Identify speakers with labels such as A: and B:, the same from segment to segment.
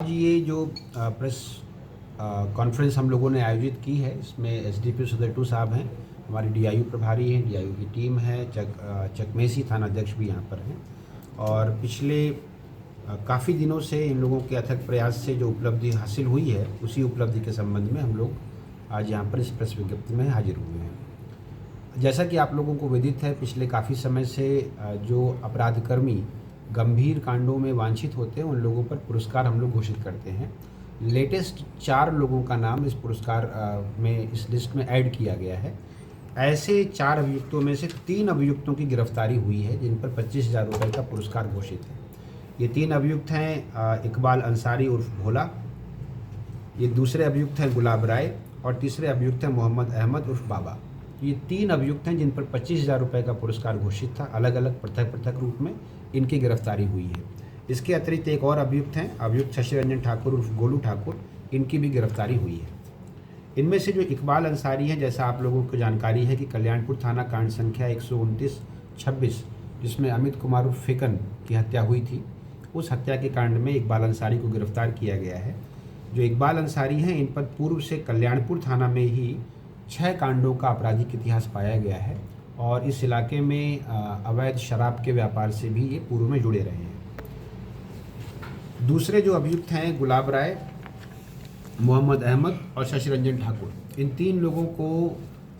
A: आज ये जो प्रेस कॉन्फ्रेंस हम लोगों ने आयोजित की है, इसमें एसडीपीओ सदर साहब हैं, हमारे डीआईयू प्रभारी हैं, डीआईयू की टीम है, चकमेसी थाना अध्यक्ष भी यहाँ पर हैं। और पिछले काफ़ी दिनों से इन लोगों के अथक प्रयास से जो उपलब्धि हासिल हुई है, उसी उपलब्धि के संबंध में हम लोग आज यहाँ पर इस प्रेस विज्ञप्ति में हाजिर हुए हैं। जैसा कि आप लोगों को विदित है, पिछले काफ़ी समय से जो अपराधकर्मी गंभीर कांडों में वांछित होते हैं, उन लोगों पर पुरस्कार हम लोग घोषित करते हैं। लेटेस्ट 4 लोगों का नाम इस पुरस्कार में इस लिस्ट में ऐड किया गया है। ऐसे 4 अभियुक्तों में से 3 अभियुक्तों की गिरफ्तारी हुई है, जिन पर 25,000 रुपये का पुरस्कार घोषित है। ये 3 अभियुक्त हैं इकबाल अंसारी उर्फ भोला, ये दूसरे अभियुक्त हैं गुलाब राय और तीसरे अभियुक्त हैं मोहम्मद अहमद उर्फ बाबा। ये 3 अभियुक्त हैं जिन पर 25,000 रुपये का पुरस्कार घोषित था। अलग अलग पृथक पृथक रूप में इनकी गिरफ्तारी हुई है। इसके अतिरिक्त एक और अभियुक्त हैं, अभियुक्त शशि रंजन ठाकुर उर्फ गोलू ठाकुर, इनकी भी गिरफ्तारी हुई है। इनमें से जो इकबाल अंसारी हैं, जैसा आप लोगों को जानकारी है कि कल्याणपुर थाना कांड संख्या 129/26, जिसमें अमित कुमार उर्फ फिकन की हत्या हुई थी, उस हत्या के कांड में इकबाल अंसारी को गिरफ्तार किया गया है। जो इकबाल अंसारी हैं, इन पर पूर्व से कल्याणपुर थाना में ही 6 कांडों का आपराधिक इतिहास पाया गया है और इस इलाके में अवैध शराब के व्यापार से भी ये पूर्व में जुड़े रहे हैं। दूसरे जो अभियुक्त हैं गुलाब राय, मोहम्मद अहमद और शशि रंजन ठाकुर, इन 3 लोगों को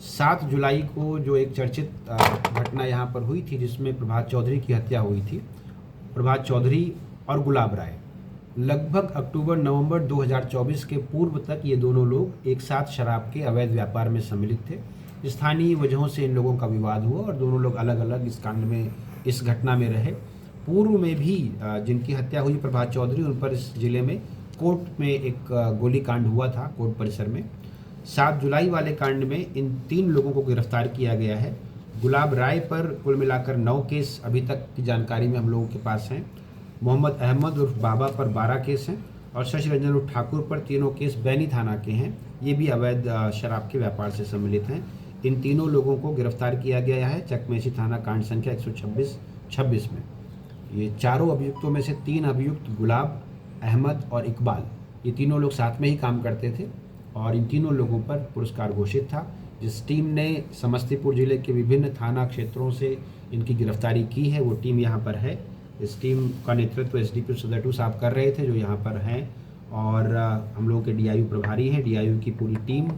A: 7 जुलाई को जो एक चर्चित घटना यहाँ पर हुई थी, जिसमें प्रभात चौधरी की हत्या हुई थी, प्रभात चौधरी और गुलाब राय, लगभग अक्टूबर-नवंबर 2024 के पूर्व तक ये दोनों लोग एक साथ शराब के अवैध व्यापार में सम्मिलित थे। स्थानीय वजहों से इन लोगों का विवाद हुआ और दोनों लोग अलग अलग इस कांड में, इस घटना में रहे। पूर्व में भी जिनकी हत्या हुई प्रभात चौधरी, उन पर इस जिले में कोर्ट में एक गोली कांड हुआ था कोर्ट परिसर में। 7 जुलाई वाले कांड में इन 3 लोगों को गिरफ्तार किया गया है। गुलाब राय पर कुल मिलाकर 9 केस अभी तक की जानकारी में हम लोगों के पास हैं। मोहम्मद अहमद उर्फ बाबा पर 12 केस हैं और शशि रंजन उर्फ ठाकुर पर तीनों केस बैनी थाना के हैं। ये भी अवैध शराब के व्यापार से सम्मिलित हैं। इन तीनों लोगों को गिरफ्तार किया गया है चकमेसी थाना कांड संख्या 126/26 में। ये चारों अभियुक्तों में से 3 अभियुक्त गुलाब, अहमद और इकबाल, ये तीनों लोग साथ में ही काम करते थे और इन तीनों लोगों पर पुरस्कार घोषित था। जिस टीम ने समस्तीपुर जिले के विभिन्न थाना क्षेत्रों से इनकी गिरफ्तारी की है, वो टीम यहाँ पर है। इस टीम का नेतृत्व एसडीपीओ सदर साहब कर रहे थे, जो यहाँ पर हैं, और हम लोगों के डीआईयू प्रभारी हैं। डीआईयू की पूरी टीम,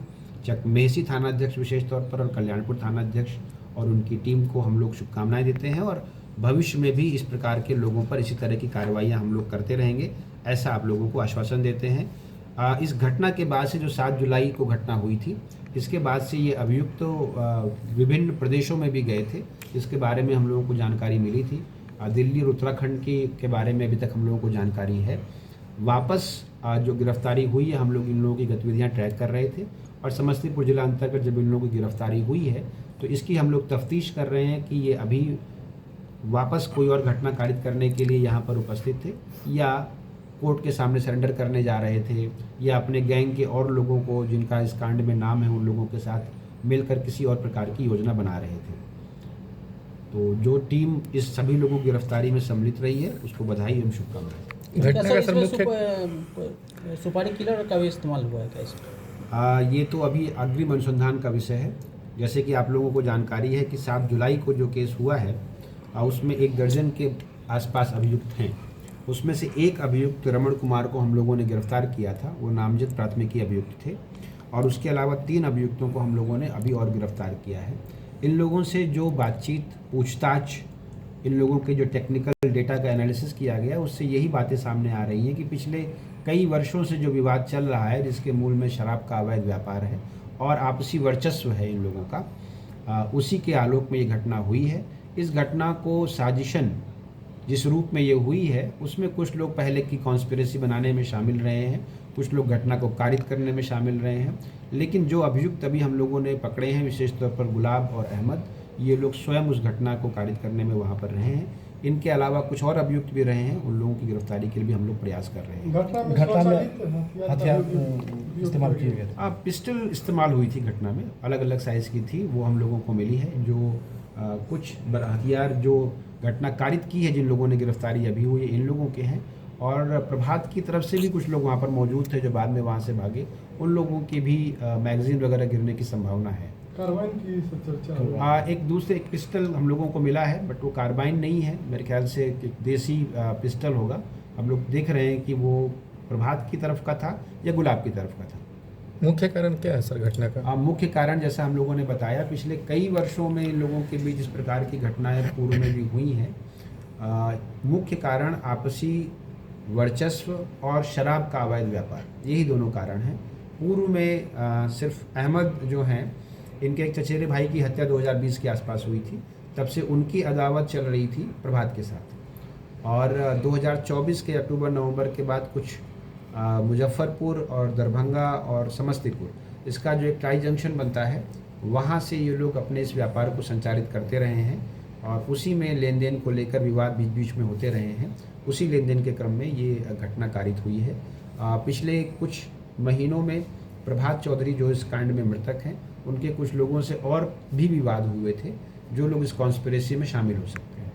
A: चकमेसी थाना अध्यक्ष विशेष तौर पर और कल्याणपुर थाना अध्यक्ष और उनकी टीम को हम लोग शुभकामनाएं देते हैं और भविष्य में भी इस प्रकार के लोगों पर इसी तरह की कार्रवाइयाँ हम लोग करते रहेंगे, ऐसा आप लोगों को आश्वासन देते हैं। इस घटना के बाद से, जो 7 जुलाई को घटना हुई थी, इसके बाद से ये अभियुक्त तो विभिन्न प्रदेशों में भी गए थे, इसके बारे में हम लोगों को जानकारी मिली थी। दिल्ली और उत्तराखंड के बारे में अभी तक हम लोगों को जानकारी है। वापस जो गिरफ्तारी हुई है, हम लोग इन लोगों की गतिविधियां ट्रैक कर रहे थे और समस्तीपुर जिला अंतर्गत जब इन लोगों की गिरफ्तारी हुई है, तो इसकी हम लोग तफ्तीश कर रहे हैं कि ये अभी वापस कोई और घटना कारित करने के लिए यहाँ पर उपस्थित थे या कोर्ट के सामने सरेंडर करने जा रहे थे या अपने गैंग के और लोगों को, जिनका इस कांड में नाम है, उन लोगों के साथ मिलकर किसी और प्रकार की योजना बना रहे थे। तो जो टीम इस सभी लोगों की गिरफ्तारी में सम्मिलित रही है, उसको बधाई एवं शुभकामनाएं।
B: घटना का सर मुख्य सुपारी किलर का भी इस्तेमाल हुआ है क्या इसमें?
A: ये तो अभी अग्रिम अनुसंधान का विषय है। जैसे कि आप लोगों को जानकारी है कि 7 जुलाई को जो केस हुआ है, उसमें 1 दर्जन के आसपास अभियुक्त हैं। उसमें से एक अभियुक्त रमण कुमार को हम लोगों ने गिरफ्तार किया था, वो नामजद प्राथमिकी अभियुक्त थे, और उसके अलावा 3 अभियुक्तों को हम लोगों ने अभी और गिरफ्तार किया है। इन लोगों से जो बातचीत, पूछताछ, इन लोगों के जो टेक्निकल डेटा का एनालिसिस किया गया, उससे यही बातें सामने आ रही हैं कि पिछले कई वर्षों से जो विवाद चल रहा है, जिसके मूल में शराब का अवैध व्यापार है और आपसी वर्चस्व है इन लोगों का, उसी के आलोक में ये घटना हुई है। इस घटना को साजिशन जिस रूप में ये हुई है, उसमें कुछ लोग पहले की कॉन्स्पिरेसी बनाने में शामिल रहे हैं, कुछ लोग घटना को कारित करने में शामिल रहे हैं, लेकिन जो अभियुक्त अभी हम लोगों ने पकड़े हैं, विशेष तौर पर गुलाब और अहमद, ये लोग स्वयं उस घटना को कारित करने में वहाँ पर रहे हैं। इनके अलावा कुछ और अभियुक्त भी रहे हैं, उन लोगों की गिरफ्तारी के लिए भी हम लोग प्रयास कर रहे हैं।
B: घटना में हथियार इस्तेमाल किए गए थे?
A: पिस्टल इस्तेमाल हुई थी घटना में, अलग अलग साइज़ की थी, वो हम लोगों को मिली है। जो कुछ हथियार जो घटना कारित की है, जिन लोगों ने गिरफ्तारी अभी हुई है, इन लोगों के हैं, और प्रभात की तरफ से भी कुछ लोग वहाँ पर मौजूद थे जो बाद में वहाँ से भागे। उन लोगों की भी मैगजीन वगैरह गिरने की संभावना है।
C: कार्बाइन की सब चर्चा हो रहा है।
A: एक दूसरे एक पिस्टल हम लोगों को मिला है, बट वो कार्बाइन नहीं है, मेरे ख्याल से एक देसी पिस्टल होगा। हम लोग देख रहे हैं कि वो प्रभात की तरफ का था या गुलाब की तरफ का था।
D: मुख्य कारण क्या है सर घटना का?
A: मुख्य कारण जैसा हम लोगों ने बताया, पिछले कई वर्षों में इन लोगों के बीच इस प्रकार की घटनाएं पूर्व में भी हुई हैं। मुख्य कारण आपसी वर्चस्व और शराब का अवैध व्यापार, यही दोनों कारण हैं। पूर्व में सिर्फ अहमद जो हैं, इनके एक चचेरे भाई की हत्या 2020 के आसपास हुई थी, तब से उनकी अदावत चल रही थी प्रभात के साथ। और 2024 के अक्टूबर-नवंबर के बाद कुछ मुजफ्फरपुर और दरभंगा और समस्तीपुर, इसका जो एक ट्राई जंक्शन बनता है, वहाँ से ये लोग अपने इस व्यापार को संचालित करते रहे हैं और उसी में लेन देन को लेकर विवाद बीच बीच में होते रहे हैं। उसी लेन देन के क्रम में ये घटना कारित हुई है। पिछले कुछ महीनों में प्रभात चौधरी जो इस कांड में मृतक हैं, उनके कुछ लोगों से और भी विवाद हुए थे, जो लोग इस कॉन्स्पिरेसी में शामिल हो सकते हैं।